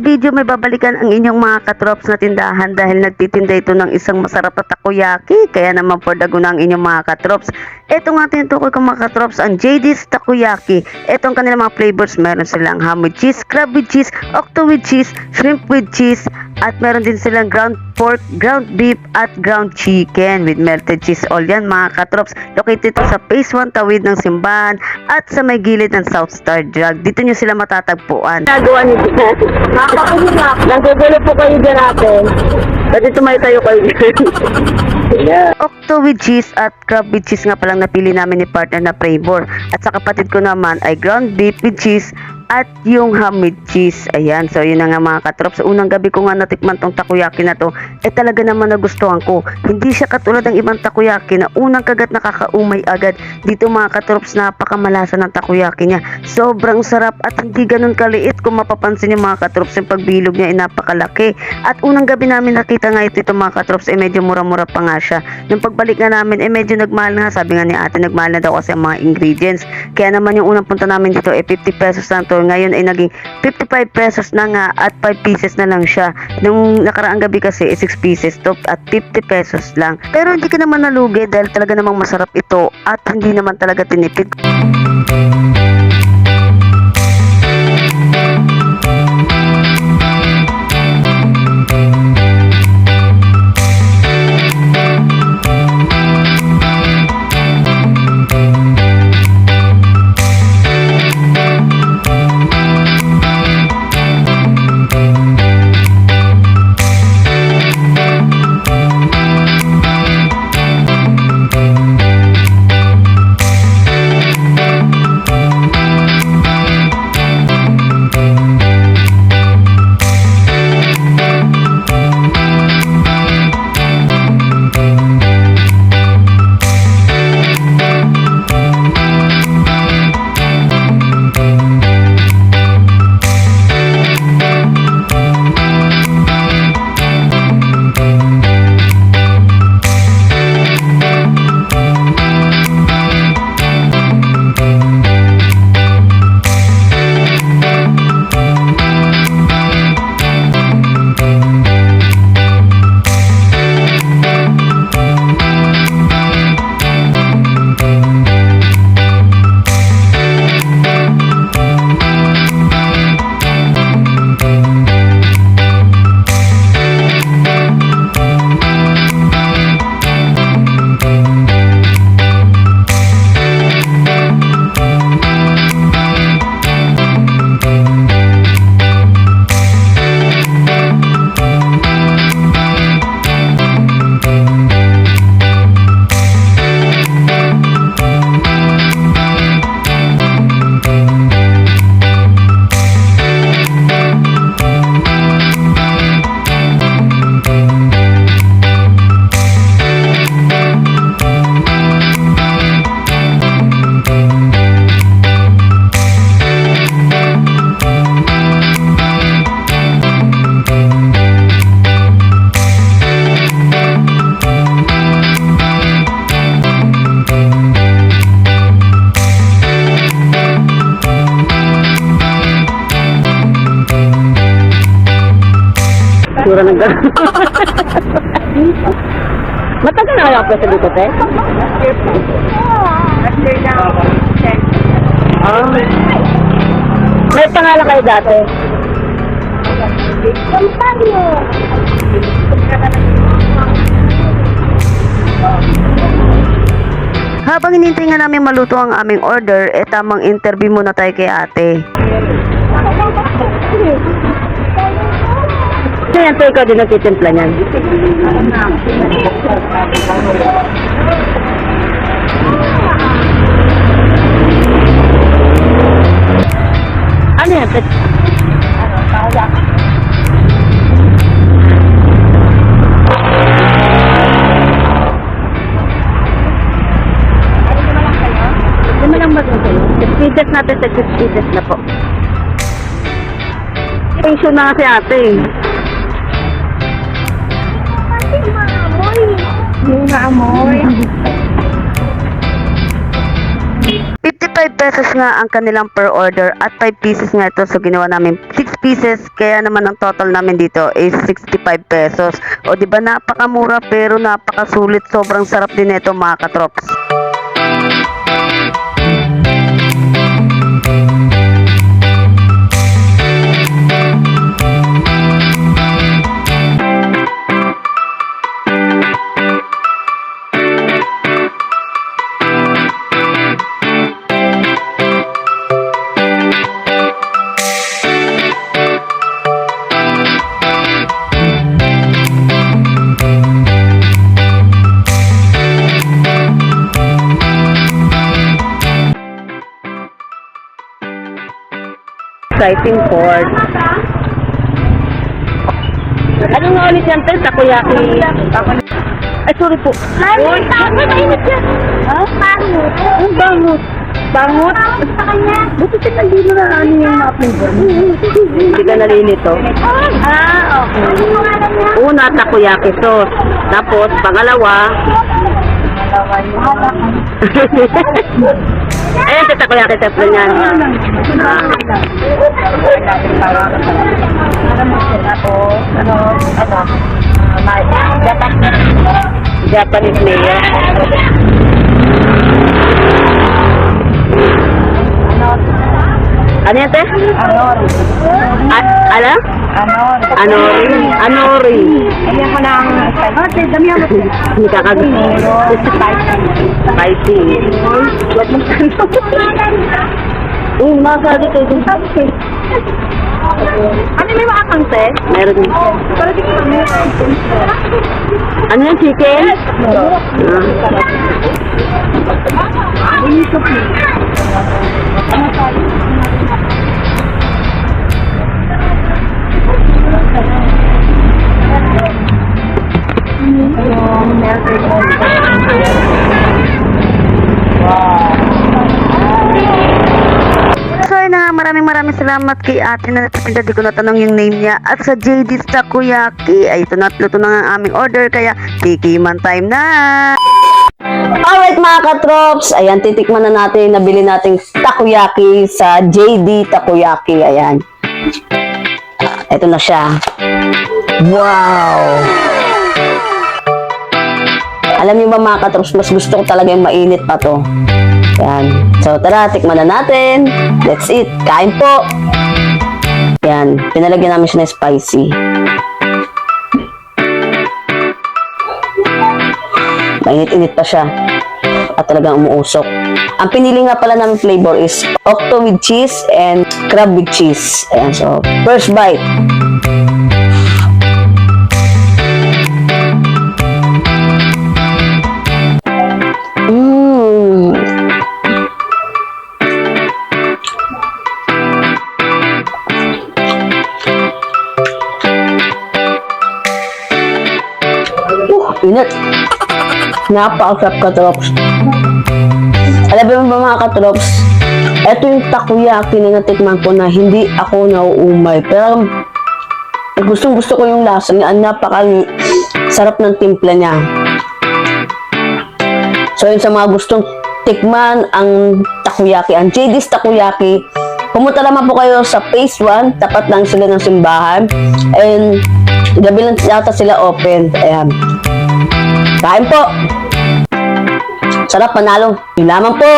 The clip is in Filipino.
video may babalikan ang inyong mga katrops na tindahan dahil nagtitinda ito ng isang masarap na takoyaki. Kaya naman for the guna ang inyong mga katrops. Ito nga tinutukoy ko mga katrops ang JD's Takoyaki. Ito ang kanilang mga flavors. Meron silang ham with cheese, crab with cheese, octo with cheese, shrimp with cheese, at meron din silang ground pork, ground beef, at ground chicken with melted cheese. All yan mga katrops. Located ito sa Phase 1 Tawid ng Simbahan at sa may gilid ng South Star Drug. Dito nyo sila matatagpuan. Nagawa niyo dyan. Nakakakulak. Nagkugulo po kayo dyan natin. Kasi tumay tayo kayo dyan. Yeah. Octo with cheese at crab with cheese nga palang napili namin ni partner na flavor. At sa kapatid ko naman ay ground beef with cheese at yung ham with cheese. Ayan, so yun na nga mga katrops. Sa unang gabi ko nga natikman tong takoyaki na to, talaga naman nagustuhan ko. Hindi siya katulad ng ibang takoyaki na unang kagat nakakaumay agad. Dito mga katrops, napakamalasa ng takoyaki niya. Sobrang sarap at hindi ganun kaliit. Kung mapapansin yung mga katrops, yung pagbilog niya ay napakalaki. At unang gabi namin nakita nga ito mga katrops, medyo mura-mura pa nga siya. Nung pagbalik nga namin, medyo nagmahal na. Sabi nga ni ate, nagmahal na daw kasi ang mga ingredients. Kaya naman yung unang punta namin dito 50 pesos lang to. Ngayon ay naging 55 pesos na nga at 5 pieces na lang siya. Nung nakaraang gabi kasi 6 pieces to at 50 pesos lang. Pero hindi ka naman nalugi dahil talaga namang masarap ito at hindi naman talaga tinipid. Sura ng gano'n. Matagal na kayo ako sa dito, te? May pangalan kayo dati? Habang hinintay nga namin maluto ang aming order, tamang interview muna tayo kay ate. Yan po, ikaw din nagtitimpla niyan. Ano yan? Lima lang ba ito sa'yo? Speedes natin sa speedes na po. Tension na kasi ate. Yung naamoy. 55 65 pesos nga ang kanilang per order at 5 pieces nga ito. So ginawa namin 6 pieces, kaya naman ang total namin dito is 65 pesos. O di ba napakamura pero napakasulit, sobrang sarap din ito mga katrops. Exciting Ford. Ano nga ulit yan, Tel? Takoyaki. Ay, sorry po. Uy, mainit yan. Ha? Bangot. Ang bangot. Bangot? Bangot sa kanya. Buti hindi mo na ano yung mga flavor. Hindi ka nalinito. Okay. Ano pangalan niya? Una, takoyaki sauce. Tapos, pangalawa, ayan, sa takoyaki sauce na yan. Japanese mayo. Ano yan, te? Ala? Anori. Ayan ko lang. Okay, dami ako. Hindi kakagusto. Spicy. Huwag mong tanong. Masabi ko din. Ano may makakang te? Meron. Para di ko meron. Ano yan, chicken? So yun na nga, maraming salamat kay ate na natitinda, di ko natanong yung name niya. At sa JD's Takoyaki, ay ito natluto na nga ang aming order, kaya tikiman time na! Alright mga katrops, ayan, titikman na natin, nabili nating takoyaki sa JD Takoyaki, ayan. Ito na siya. Wow! Alam niyo ba mga katrops, mas gusto ko talaga yung mainit pa to. Yan. So, tara, tikman na natin. Let's eat. Kain po. Yan. Pinalagyan namin siya ng spicy. Mainit-init pa siya. At talagang umuusok. Ang pinili nga pala namin flavor is octo with cheese and crab with cheese. Ayan. So, first bite. Init. Napakasarap katrops. Alam mo ba mga katrops, ito yung takoyaki na natikman ko na hindi ako nauumay. Pero gustong gusto ko yung lasa niya. Napaka-sarap ng timpla niya. So yun, sa mga gustong tikman ang takoyaki, ang JD's Takoyaki, pumunta naman po kayo sa Phase 1. Tapat lang sila ng simbahan. And gabi lang yata sila open. Ayan. Kain po! Sarap, panalo. Yun lamang po!